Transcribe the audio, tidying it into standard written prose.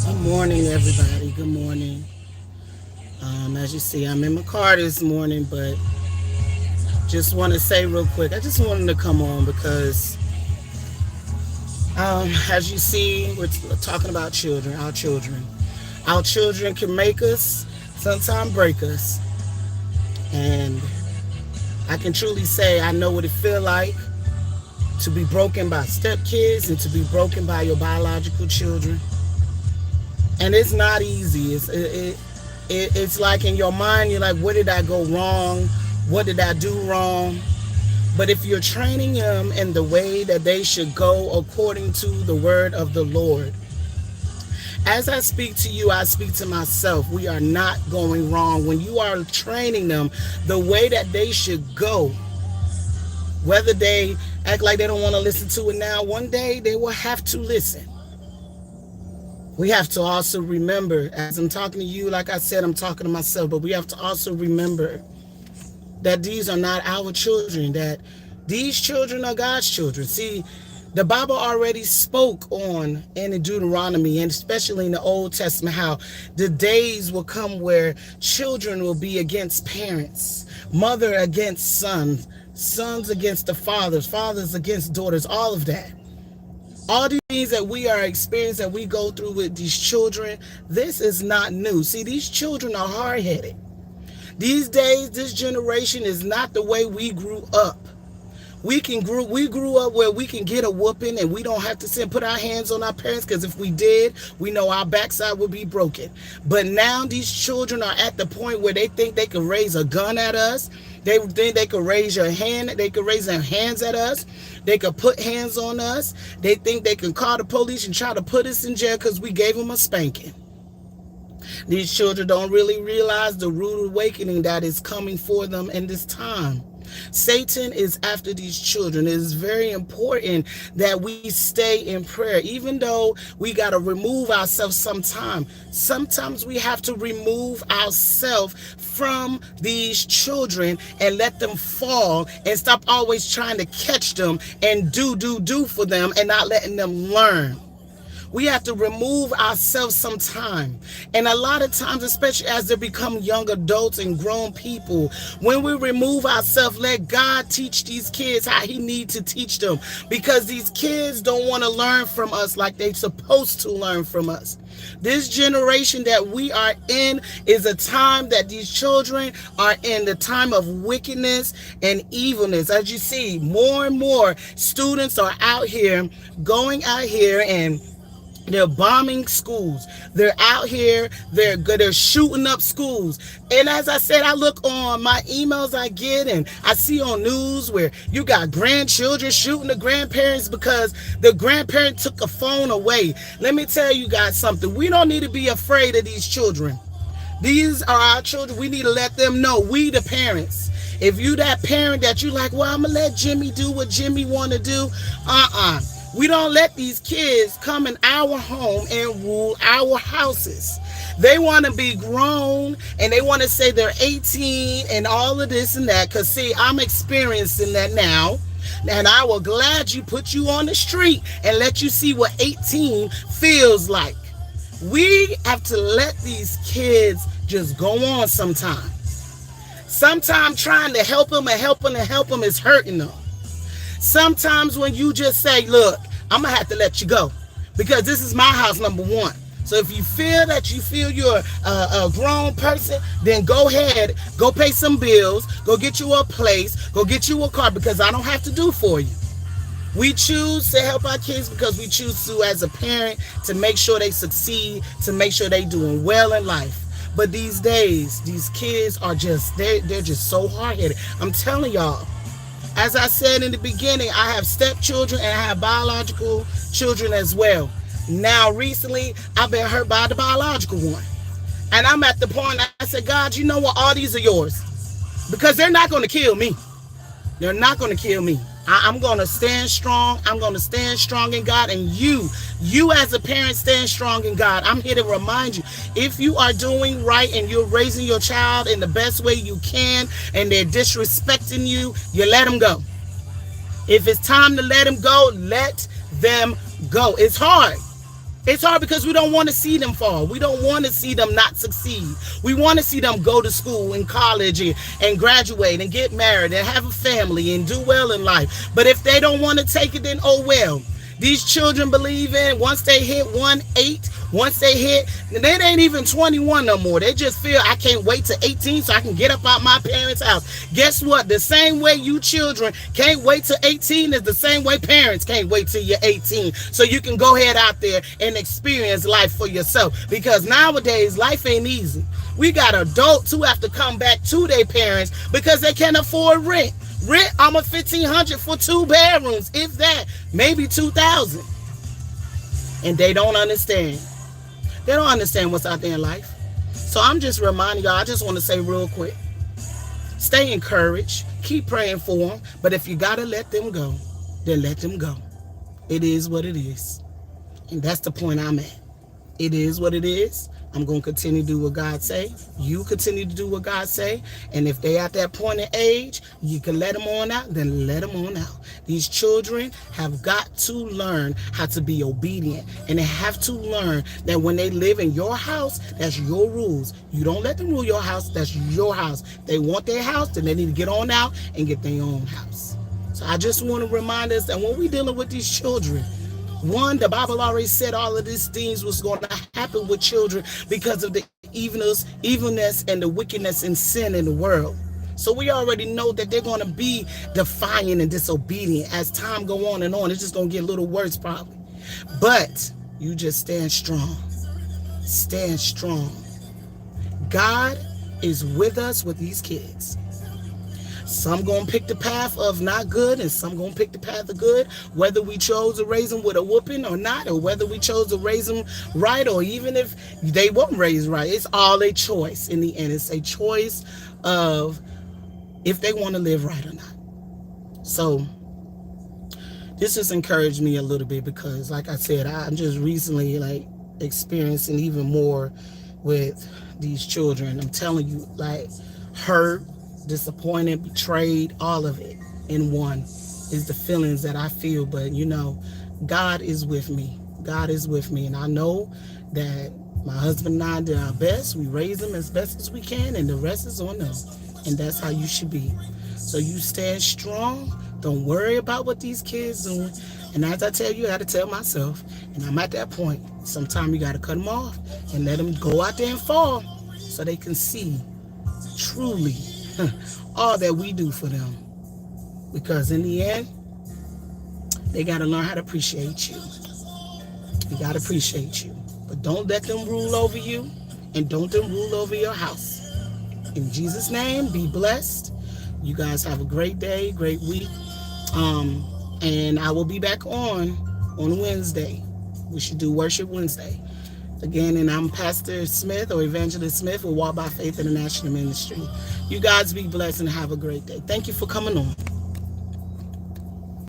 Good morning, everybody. Good morning. As you see, I'm in my car this morning, but just want to say real quick, I just wanted to come on because, as you see, we're talking about children, our children. Our children can make us, sometimes break us. And I can truly say I know what it feels like to be broken by stepkids and to be broken by your biological children. And it's not easy. It's like in your mind, you're like, where did I go wrong? What did I do wrong? But if you're training them in the way that they should go according to the word of the Lord, as I speak to you, I speak to myself. We are not going wrong. When you are training them the way that they should go, whether they act like they don't want to listen to it now, one day they will have to listen. We have to also remember, as I'm talking to you, like I said, I'm talking to myself, but we have to also remember that these are not our children, that these children are God's children. See, the Bible already spoke on in the Deuteronomy, and especially in the Old Testament, how the days will come where children will be against parents, mother against sons, sons against the fathers, fathers against daughters, all of that. All these things that we are experiencing, that we go through with these children, this is not new. See, these children are hard-headed. These days, this generation is not the way we grew up. We grew up where we can get a whooping and we don't have to put our hands on our parents, because if we did, we know our backside would be broken. But now these children are at the point where they think they can raise a gun at us. They think they could raise your hand. They could raise their hands at us. They could put hands on us. They think they can call the police and try to put us in jail because we gave them a spanking. These children don't really realize the rude awakening that is coming for them in this time. Satan is after these children. It is very important that we stay in prayer, even though we got to remove ourselves sometimes. Sometimes we have to remove ourselves from these children and let them fall and stop always trying to catch them and do for them and not letting them learn. We have to remove ourselves sometime. And a lot of times, especially as they become young adults and grown people, when we remove ourselves, let God teach these kids how he needs to teach them. Because these kids don't want to learn from us like they're supposed to learn from us. This generation that we are in is a time that these children are in, the time of wickedness and evilness. As you see, more and more students are going out here and they're bombing schools. They're out here. They're shooting up schools. And as I said, I look on my emails I get, and I see on news where you got grandchildren shooting the grandparents because the grandparent took a phone away. Let me tell you guys something. We don't need to be afraid of these children. These are our children. We need to let them know, we the parents. If you that parent that you like, well, I'm going to let Jimmy do what Jimmy want to do. We don't let these kids come in our home and rule our houses. They want to be grown and they want to say they're 18 and all of this and that. Because, see, I'm experiencing that now. And I will gladly put you on the street and let you see what 18 feels like. We have to let these kids just go on sometimes. Sometimes trying to help them is hurting them. Sometimes when you just say, look, I'm going to have to let you go because this is my house, number one. So if you feel you're a grown person, then go ahead, go pay some bills, go get you a place, go get you a car, because I don't have to do for you. We choose to help our kids because we choose to, as a parent, to make sure they succeed, to make sure they're doing well in life. But these days, these kids are they're just so hard-headed. I'm telling y'all. As I said in the beginning, I have stepchildren and I have biological children as well. Now, recently, I've been hurt by the biological one. And I'm at the point, I said, God, you know what? All these are yours. Because they're not going to kill me. They're not going to kill me. I'm going to stand strong. I'm going to stand strong in God. And you as a parent, stand strong in God. I'm here to remind you, if you are doing right and you're raising your child in the best way you can and they're disrespecting you, you let them go. If it's time to let them go, let them go. It's hard. It's hard because we don't want to see them fall. We don't want to see them not succeed. We want to see them go to school and college and graduate and get married and have a family and do well in life. But if they don't want to take it, then oh well. These children believe in once they hit 1-8, once they hit, they ain't even 21 no more. They just feel I can't wait to 18 so I can get up out my parents' house. Guess what? The same way you children can't wait to 18 is the same way parents can't wait till you're 18. So you can go ahead out there and experience life for yourself. Because nowadays life ain't easy. We got adults who have to come back to their parents because they can't afford rent. Rent almost $1,500 for 2 bedrooms, if that, maybe $2,000. And they don't understand. They don't understand what's out there in life. So I'm just reminding y'all, I just want to say real quick, stay encouraged, keep praying for them, but if you got to let them go, then let them go. It is what it is. And that's the point I'm at. It is what it is. I'm going to continue to do what God say. You continue to do what God say. And if they at that point in age, you can let them on out, then let them on out. These children have got to learn how to be obedient. And they have to learn that when they live in your house, that's your rules. You don't let them rule your house. That's your house. They want their house, then they need to get on out and get their own house. So I just want to remind us that when we're dealing with these children, one, the Bible already said all of these things was going to happen with children because of the evilness and the wickedness and sin in the world. So we already know that they're going to be defiant and disobedient as time go on and on. It's just going to get a little worse probably. But you just stand strong. Stand strong. God is with us with these kids. Some going to pick the path of not good and some going to pick the path of good, whether we chose to raise them with a whooping or not, or whether we chose to raise them right, or even if they weren't raised right. It's all a choice in the end. It's a choice of if they want to live right or not. So this has encouraged me a little bit because, like I said, I'm just recently experiencing even more with these children. I'm telling you, hurt, disappointed, betrayed, all of it in one is the feelings that I feel. But God is with me. God is with me. And I know that my husband and I did our best. We raised them as best as we can, and the rest is on them. And that's how you should be. So you stand strong. Don't worry about what these kids doing. And as I tell you, I had to tell myself, and I'm at that point. Sometimes you got to cut them off and let them go out there and fall so they can see truly all that we do for them. Because in the end, they got to learn how to appreciate you. You got to appreciate you. But don't let them rule over you, and don't them rule over your house. In Jesus' name, be blessed. You guys have a great day, great week. And I will be back on Wednesday. We should do Worship Wednesday. Again, and I'm Pastor Smith or Evangelist Smith with Walk by Faith International Ministry. You guys be blessed and have a great day. Thank you for coming on.